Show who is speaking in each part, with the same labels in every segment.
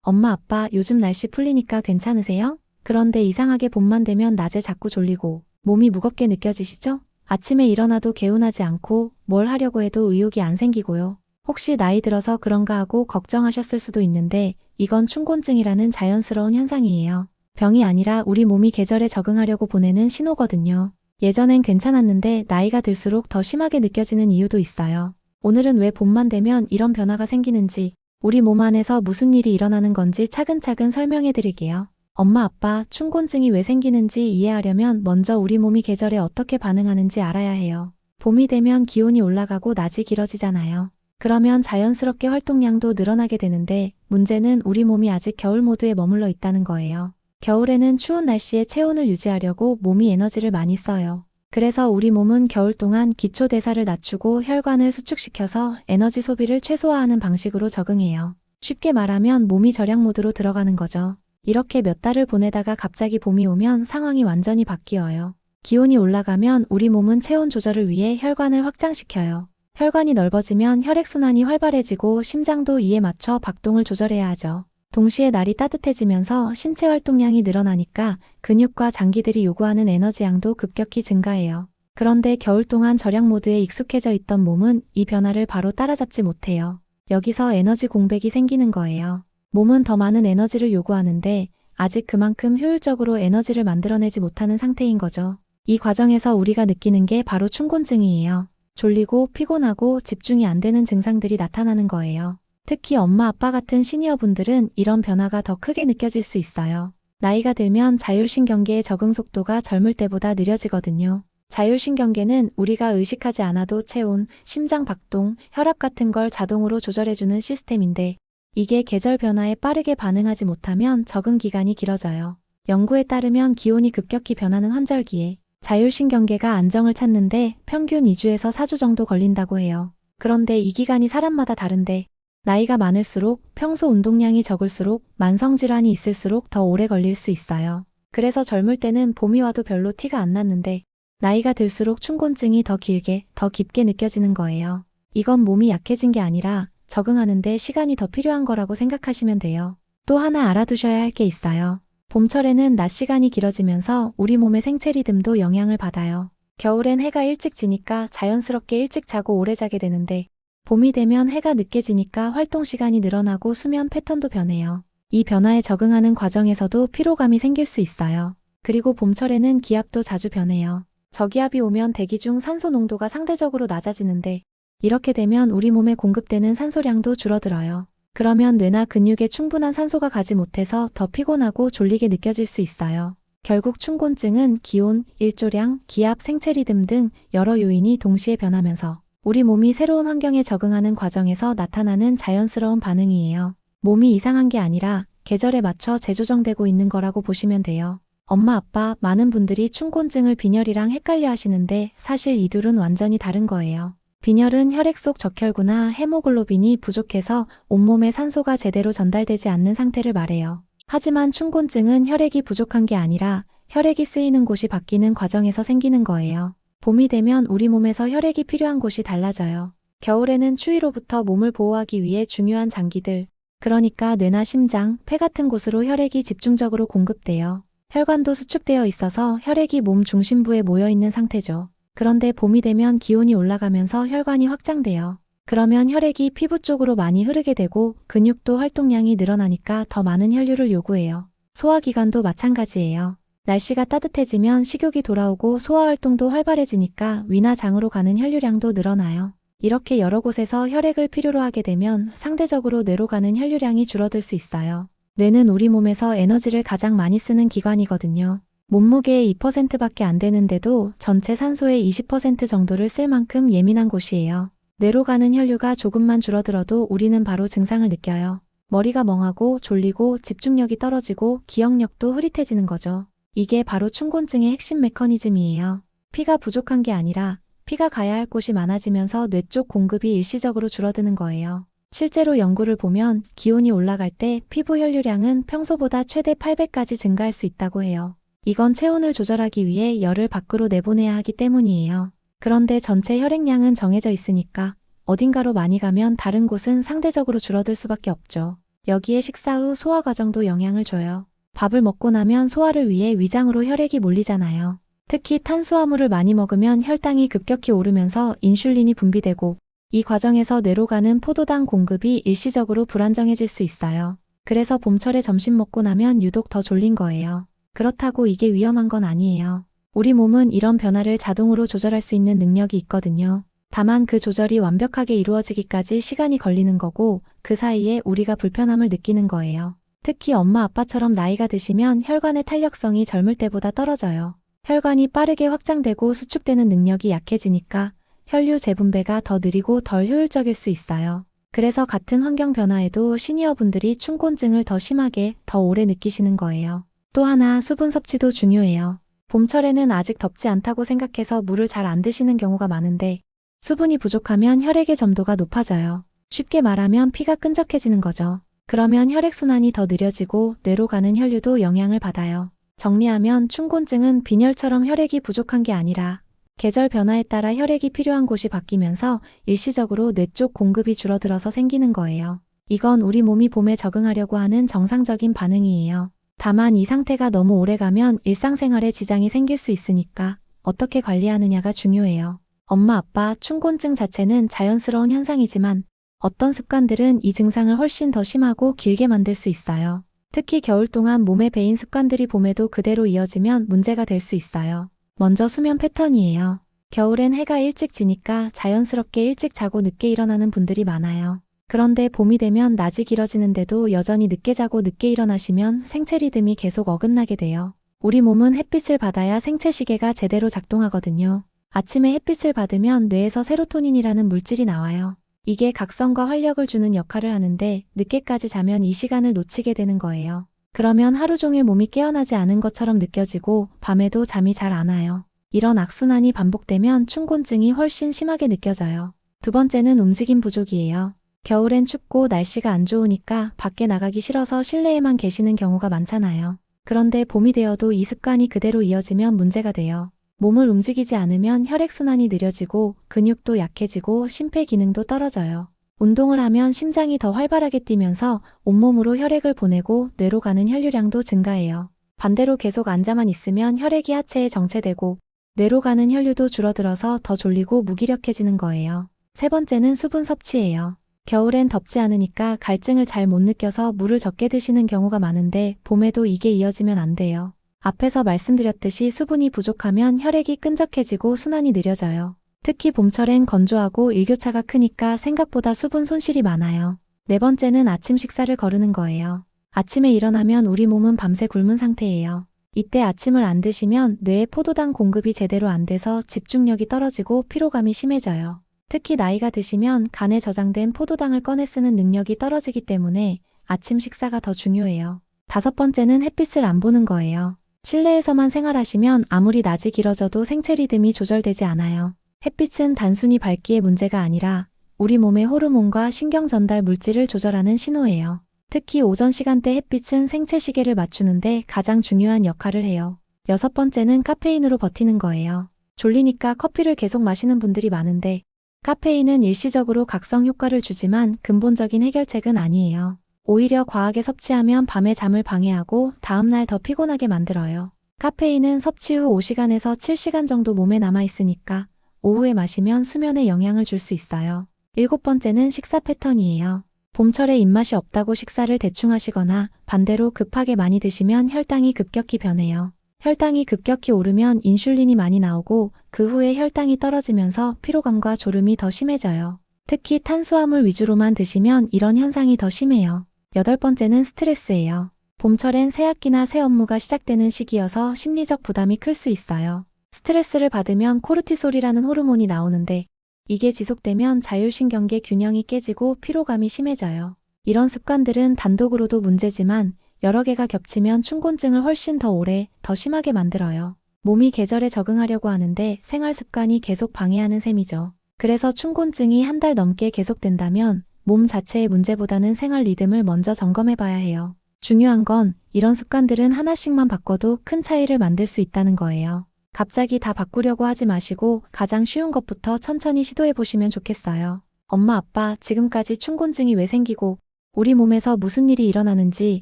Speaker 1: 엄마, 아빠, 요즘 날씨 풀리니까 괜찮으세요? 그런데 이상하게 봄만 되면 낮에 자꾸 졸리고 몸이 무겁게 느껴지시죠? 아침에 일어나도 개운하지 않고 뭘 하려고 해도 의욕이 안 생기고요. 혹시 나이 들어서 그런가 하고 걱정하셨을 수도 있는데 이건 춘곤증이라는 자연스러운 현상이에요. 병이 아니라 우리 몸이 계절에 적응하려고 보내는 신호거든요. 예전엔 괜찮았는데 나이가 들수록 더 심하게 느껴지는 이유도 있어요. 오늘은 왜 봄만 되면 이런 변화가 생기는지, 우리 몸 안에서 무슨 일이 일어나는 건지 차근차근 설명해 드릴게요. 엄마, 아빠, 춘곤증이 왜 생기는지 이해하려면 먼저 우리 몸이 계절에 어떻게 반응하는지 알아야 해요. 봄이 되면 기온이 올라가고 낮이 길어지잖아요. 그러면 자연스럽게 활동량도 늘어나게 되는데 문제는 우리 몸이 아직 겨울 모드에 머물러 있다는 거예요. 겨울에는 추운 날씨에 체온을 유지하려고 몸이 에너지를 많이 써요. 그래서 우리 몸은 겨울 동안 기초 대사를 낮추고 혈관을 수축시켜서 에너지 소비를 최소화하는 방식으로 적응해요. 쉽게 말하면 몸이 절약 모드로 들어가는 거죠. 이렇게 몇 달을 보내다가 갑자기 봄이 오면 상황이 완전히 바뀌어요. 기온이 올라가면 우리 몸은 체온 조절을 위해 혈관을 확장시켜요. 혈관이 넓어지면 혈액순환이 활발해지고 심장도 이에 맞춰 박동을 조절해야 하죠. 동시에 날이 따뜻해지면서 신체 활동량이 늘어나니까 근육과 장기들이 요구하는 에너지 양도 급격히 증가해요. 그런데 겨울 동안 절약 모드에 익숙해져 있던 몸은 이 변화를 바로 따라잡지 못해요. 여기서 에너지 공백이 생기는 거예요. 몸은 더 많은 에너지를 요구하는데 아직 그만큼 효율적으로 에너지를 만들어내지 못하는 상태인 거죠. 이 과정에서 우리가 느끼는 게 바로 춘곤증이에요. 졸리고 피곤하고 집중이 안 되는 증상들이 나타나는 거예요. 특히 엄마, 아빠 같은 시니어분들은 이런 변화가 더 크게 느껴질 수 있어요. 나이가 들면 자율신경계의 적응 속도가 젊을 때보다 느려지거든요. 자율신경계는 우리가 의식하지 않아도 체온, 심장 박동, 혈압 같은 걸 자동으로 조절해주는 시스템인데 이게 계절 변화에 빠르게 반응하지 못하면 적응 기간이 길어져요. 연구에 따르면 기온이 급격히 변하는 환절기에 자율신경계가 안정을 찾는데 평균 2주에서 4주 정도 걸린다고 해요. 그런데 이 기간이 사람마다 다른데 나이가 많을수록 평소 운동량이 적을수록 만성질환이 있을수록 더 오래 걸릴 수 있어요. 그래서 젊을 때는 봄이 와도 별로 티가 안 났는데 나이가 들수록 춘곤증이 더 길게, 더 깊게 느껴지는 거예요. 이건 몸이 약해진 게 아니라 적응하는데 시간이 더 필요한 거라고 생각하시면 돼요. 또 하나 알아두셔야 할 게 있어요. 봄철에는 낮 시간이 길어지면서 우리 몸의 생체 리듬도 영향을 받아요. 겨울엔 해가 일찍 지니까 자연스럽게 일찍 자고 오래 자게 되는데 봄이 되면 해가 늦게 지니까 활동 시간이 늘어나고 수면 패턴도 변해요. 이 변화에 적응하는 과정에서도 피로감이 생길 수 있어요. 그리고 봄철에는 기압도 자주 변해요. 저기압이 오면 대기 중 산소 농도가 상대적으로 낮아지는데 이렇게 되면 우리 몸에 공급되는 산소량도 줄어들어요. 그러면 뇌나 근육에 충분한 산소가 가지 못해서 더 피곤하고 졸리게 느껴질 수 있어요. 결국 춘곤증은 기온, 일조량, 기압, 생체 리듬 등 여러 요인이 동시에 변하면서 우리 몸이 새로운 환경에 적응하는 과정에서 나타나는 자연스러운 반응이에요. 몸이 이상한 게 아니라 계절에 맞춰 재조정되고 있는 거라고 보시면 돼요. 엄마, 아빠, 많은 분들이 춘곤증을 빈혈이랑 헷갈려 하시는데 사실 이 둘은 완전히 다른 거예요. 빈혈은 혈액 속 적혈구나 헤모글로빈이 부족해서 온몸에 산소가 제대로 전달되지 않는 상태를 말해요. 하지만 춘곤증은 혈액이 부족한 게 아니라 혈액이 쓰이는 곳이 바뀌는 과정에서 생기는 거예요. 봄이 되면 우리 몸에서 혈액이 필요한 곳이 달라져요. 겨울에는 추위로부터 몸을 보호하기 위해 중요한 장기들, 그러니까 뇌나 심장, 폐 같은 곳으로 혈액이 집중적으로 공급돼요. 혈관도 수축되어 있어서 혈액이 몸 중심부에 모여 있는 상태죠. 그런데 봄이 되면 기온이 올라가면서 혈관이 확장돼요. 그러면 혈액이 피부 쪽으로 많이 흐르게 되고 근육도 활동량이 늘어나니까 더 많은 혈류를 요구해요. 소화기관도 마찬가지예요. 날씨가 따뜻해지면 식욕이 돌아오고 소화활동도 활발해지니까 위나 장으로 가는 혈류량도 늘어나요. 이렇게 여러 곳에서 혈액을 필요로 하게 되면 상대적으로 뇌로 가는 혈류량이 줄어들 수 있어요. 뇌는 우리 몸에서 에너지를 가장 많이 쓰는 기관이거든요. 몸무게의 2%밖에 안 되는데도 전체 산소의 20% 정도를 쓸 만큼 예민한 곳이에요. 뇌로 가는 혈류가 조금만 줄어들어도 우리는 바로 증상을 느껴요. 머리가 멍하고 졸리고 집중력이 떨어지고 기억력도 흐릿해지는 거죠. 이게 바로 춘곤증의 핵심 메커니즘이에요. 피가 부족한 게 아니라 피가 가야 할 곳이 많아지면서 뇌 쪽 공급이 일시적으로 줄어드는 거예요. 실제로 연구를 보면 기온이 올라갈 때 피부 혈류량은 평소보다 최대 8배까지 증가할 수 있다고 해요. 이건 체온을 조절하기 위해 열을 밖으로 내보내야 하기 때문이에요. 그런데 전체 혈액량은 정해져 있으니까 어딘가로 많이 가면 다른 곳은 상대적으로 줄어들 수밖에 없죠. 여기에 식사 후 소화 과정도 영향을 줘요. 밥을 먹고 나면 소화를 위해 위장으로 혈액이 몰리잖아요. 특히 탄수화물을 많이 먹으면 혈당이 급격히 오르면서 인슐린이 분비되고 이 과정에서 뇌로 가는 포도당 공급이 일시적으로 불안정해질 수 있어요. 그래서 봄철에 점심 먹고 나면 유독 더 졸린 거예요. 그렇다고 이게 위험한 건 아니에요. 우리 몸은 이런 변화를 자동으로 조절할 수 있는 능력이 있거든요. 다만 그 조절이 완벽하게 이루어지기까지 시간이 걸리는 거고 그 사이에 우리가 불편함을 느끼는 거예요. 특히 엄마 아빠처럼 나이가 드시면 혈관의 탄력성이 젊을 때보다 떨어져요. 혈관이 빠르게 확장되고 수축되는 능력이 약해지니까 혈류 재분배가 더 느리고 덜 효율적일 수 있어요. 그래서 같은 환경 변화에도 시니어분들이 춘곤증을 더 심하게, 더 오래 느끼시는 거예요. 또 하나 수분 섭취도 중요해요. 봄철에는 아직 덥지 않다고 생각해서 물을 잘 안 드시는 경우가 많은데 수분이 부족하면 혈액의 점도가 높아져요. 쉽게 말하면 피가 끈적해지는 거죠. 그러면 혈액순환이 더 느려지고 뇌로 가는 혈류도 영향을 받아요. 정리하면 춘곤증은 빈혈처럼 혈액이 부족한 게 아니라 계절 변화에 따라 혈액이 필요한 곳이 바뀌면서 일시적으로 뇌 쪽 공급이 줄어들어서 생기는 거예요. 이건 우리 몸이 봄에 적응하려고 하는 정상적인 반응이에요. 다만 이 상태가 너무 오래가면 일상생활에 지장이 생길 수 있으니까 어떻게 관리하느냐가 중요해요. 엄마, 아빠, 춘곤증 자체는 자연스러운 현상이지만 어떤 습관들은 이 증상을 훨씬 더 심하고 길게 만들 수 있어요. 특히 겨울 동안 몸에 배인 습관들이 봄에도 그대로 이어지면 문제가 될 수 있어요. 먼저 수면 패턴이에요. 겨울엔 해가 일찍 지니까 자연스럽게 일찍 자고 늦게 일어나는 분들이 많아요. 그런데 봄이 되면 낮이 길어지는데도 여전히 늦게 자고 늦게 일어나시면 생체 리듬이 계속 어긋나게 돼요. 우리 몸은 햇빛을 받아야 생체 시계가 제대로 작동하거든요. 아침에 햇빛을 받으면 뇌에서 세로토닌이라는 물질이 나와요. 이게 각성과 활력을 주는 역할을 하는데 늦게까지 자면 이 시간을 놓치게 되는 거예요. 그러면 하루 종일 몸이 깨어나지 않은 것처럼 느껴지고 밤에도 잠이 잘 안 와요. 이런 악순환이 반복되면 춘곤증이 훨씬 심하게 느껴져요. 두 번째는 움직임 부족이에요. 겨울엔 춥고 날씨가 안 좋으니까 밖에 나가기 싫어서 실내에만 계시는 경우가 많잖아요. 그런데 봄이 되어도 이 습관이 그대로 이어지면 문제가 돼요. 몸을 움직이지 않으면 혈액순환이 느려지고 근육도 약해지고 심폐 기능도 떨어져요. 운동을 하면 심장이 더 활발하게 뛰면서 온몸으로 혈액을 보내고 뇌로 가는 혈류량도 증가해요. 반대로 계속 앉아만 있으면 혈액이 하체에 정체되고 뇌로 가는 혈류도 줄어들어서 더 졸리고 무기력해지는 거예요. 세 번째는 수분 섭취예요. 겨울엔 덥지 않으니까 갈증을 잘 못 느껴서 물을 적게 드시는 경우가 많은데 봄에도 이게 이어지면 안 돼요. 앞에서 말씀드렸듯이 수분이 부족하면 혈액이 끈적해지고 순환이 느려져요. 특히 봄철엔 건조하고 일교차가 크니까 생각보다 수분 손실이 많아요. 네 번째는 아침 식사를 거르는 거예요. 아침에 일어나면 우리 몸은 밤새 굶은 상태예요. 이때 아침을 안 드시면 뇌에 포도당 공급이 제대로 안 돼서 집중력이 떨어지고 피로감이 심해져요. 특히 나이가 드시면 간에 저장된 포도당을 꺼내 쓰는 능력이 떨어지기 때문에 아침 식사가 더 중요해요. 다섯 번째는 햇빛을 안 보는 거예요. 실내에서만 생활하시면 아무리 낮이 길어져도 생체 리듬이 조절되지 않아요. 햇빛은 단순히 밝기의 문제가 아니라 우리 몸의 호르몬과 신경 전달 물질을 조절하는 신호예요. 특히 오전 시간대 햇빛은 생체 시계를 맞추는데 가장 중요한 역할을 해요. 여섯 번째는 카페인으로 버티는 거예요. 졸리니까 커피를 계속 마시는 분들이 많은데 카페인은 일시적으로 각성 효과를 주지만 근본적인 해결책은 아니에요. 오히려 과하게 섭취하면 밤에 잠을 방해하고 다음날 더 피곤하게 만들어요. 카페인은 섭취 후 5시간에서 7시간 정도 몸에 남아있으니까 오후에 마시면 수면에 영향을 줄 수 있어요. 일곱 번째는 식사 패턴이에요. 봄철에 입맛이 없다고 식사를 대충 하시거나 반대로 급하게 많이 드시면 혈당이 급격히 변해요. 혈당이 급격히 오르면 인슐린이 많이 나오고 그 후에 혈당이 떨어지면서 피로감과 졸음이 더 심해져요. 특히 탄수화물 위주로만 드시면 이런 현상이 더 심해요. 여덟 번째는 스트레스예요. 봄철엔 새 학기나 새 업무가 시작되는 시기여서 심리적 부담이 클 수 있어요. 스트레스를 받으면 코르티솔이라는 호르몬이 나오는데 이게 지속되면 자율신경계 균형이 깨지고 피로감이 심해져요. 이런 습관들은 단독으로도 문제지만 여러 개가 겹치면 춘곤증을 훨씬 더 오래, 더 심하게 만들어요. 몸이 계절에 적응하려고 하는데 생활 습관이 계속 방해하는 셈이죠. 그래서 춘곤증이 한 달 넘게 계속된다면 몸 자체의 문제보다는 생활 리듬을 먼저 점검해봐야 해요. 중요한 건 이런 습관들은 하나씩만 바꿔도 큰 차이를 만들 수 있다는 거예요. 갑자기 다 바꾸려고 하지 마시고 가장 쉬운 것부터 천천히 시도해보시면 좋겠어요. 엄마, 아빠, 지금까지 춘곤증이 왜 생기고 우리 몸에서 무슨 일이 일어나는지,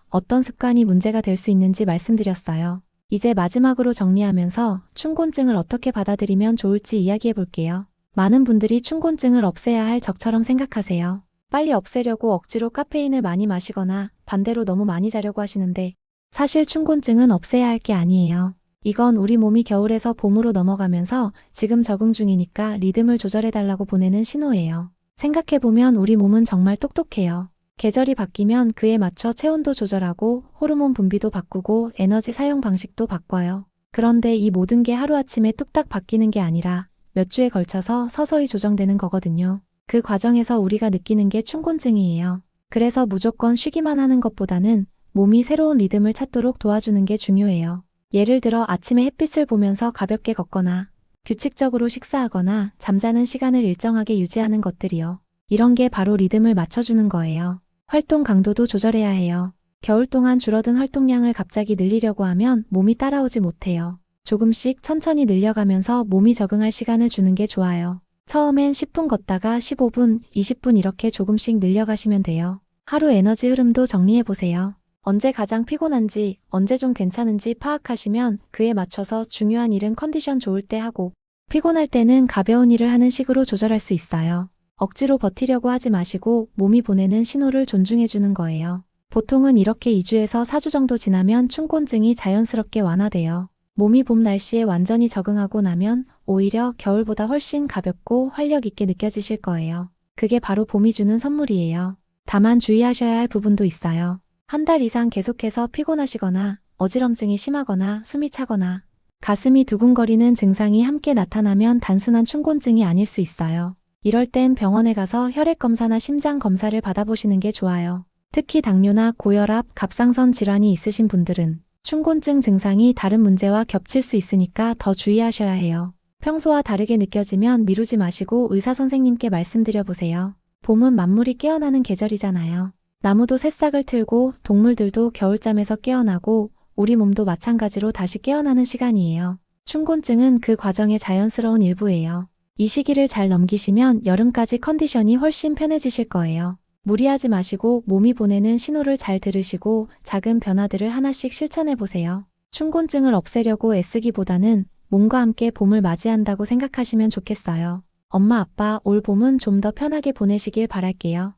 Speaker 1: 어떤 습관이 문제가 될 수 있는지 말씀드렸어요. 이제 마지막으로 정리하면서 춘곤증을 어떻게 받아들이면 좋을지 이야기해 볼게요. 많은 분들이 춘곤증을 없애야 할 적처럼 생각하세요. 빨리 없애려고 억지로 카페인을 많이 마시거나 반대로 너무 많이 자려고 하시는데 사실 춘곤증은 없애야 할 게 아니에요. 이건 우리 몸이 겨울에서 봄으로 넘어가면서 지금 적응 중이니까 리듬을 조절해달라고 보내는 신호예요. 생각해보면 우리 몸은 정말 똑똑해요. 계절이 바뀌면 그에 맞춰 체온도 조절하고 호르몬 분비도 바꾸고 에너지 사용 방식도 바꿔요. 그런데 이 모든 게 하루아침에 뚝딱 바뀌는 게 아니라 몇 주에 걸쳐서 서서히 조정되는 거거든요. 그 과정에서 우리가 느끼는 게 춘곤증이에요. 그래서 무조건 쉬기만 하는 것보다는 몸이 새로운 리듬을 찾도록 도와주는 게 중요해요. 예를 들어 아침에 햇빛을 보면서 가볍게 걷거나 규칙적으로 식사하거나 잠자는 시간을 일정하게 유지하는 것들이요. 이런 게 바로 리듬을 맞춰주는 거예요. 활동 강도도 조절해야 해요. 겨울 동안 줄어든 활동량을 갑자기 늘리려고 하면 몸이 따라오지 못해요. 조금씩 천천히 늘려가면서 몸이 적응할 시간을 주는 게 좋아요. 처음엔 10분 걷다가 15분, 20분 이렇게 조금씩 늘려가시면 돼요. 하루 에너지 흐름도 정리해보세요. 언제 가장 피곤한지, 언제 좀 괜찮은지 파악하시면 그에 맞춰서 중요한 일은 컨디션 좋을 때 하고 피곤할 때는 가벼운 일을 하는 식으로 조절할 수 있어요. 억지로 버티려고 하지 마시고 몸이 보내는 신호를 존중해주는 거예요. 보통은 이렇게 2주에서 4주 정도 지나면 춘곤증이 자연스럽게 완화돼요. 몸이 봄 날씨에 완전히 적응하고 나면 오히려 겨울보다 훨씬 가볍고 활력 있게 느껴지실 거예요. 그게 바로 봄이 주는 선물이에요. 다만 주의하셔야 할 부분도 있어요. 한 달 이상 계속해서 피곤하시거나 어지럼증이 심하거나 숨이 차거나 가슴이 두근거리는 증상이 함께 나타나면 단순한 춘곤증이 아닐 수 있어요. 이럴 땐 병원에 가서 혈액 검사나 심장 검사를 받아보시는 게 좋아요. 특히 당뇨나 고혈압, 갑상선 질환이 있으신 분들은 춘곤증 증상이 다른 문제와 겹칠 수 있으니까 더 주의하셔야 해요. 평소와 다르게 느껴지면 미루지 마시고 의사 선생님께 말씀드려 보세요. 봄은 만물이 깨어나는 계절이잖아요. 나무도 새싹을 틀고 동물들도 겨울잠에서 깨어나고 우리 몸도 마찬가지로 다시 깨어나는 시간이에요. 춘곤증은 그 과정의 자연스러운 일부예요. 이 시기를 잘 넘기시면 여름까지 컨디션이 훨씬 편해지실 거예요. 무리하지 마시고 몸이 보내는 신호를 잘 들으시고 작은 변화들을 하나씩 실천해 보세요. 춘곤증을 없애려고 애쓰기보다는 몸과 함께 봄을 맞이한다고 생각하시면 좋겠어요. 엄마, 아빠, 올 봄은 좀 더 편하게 보내시길 바랄게요.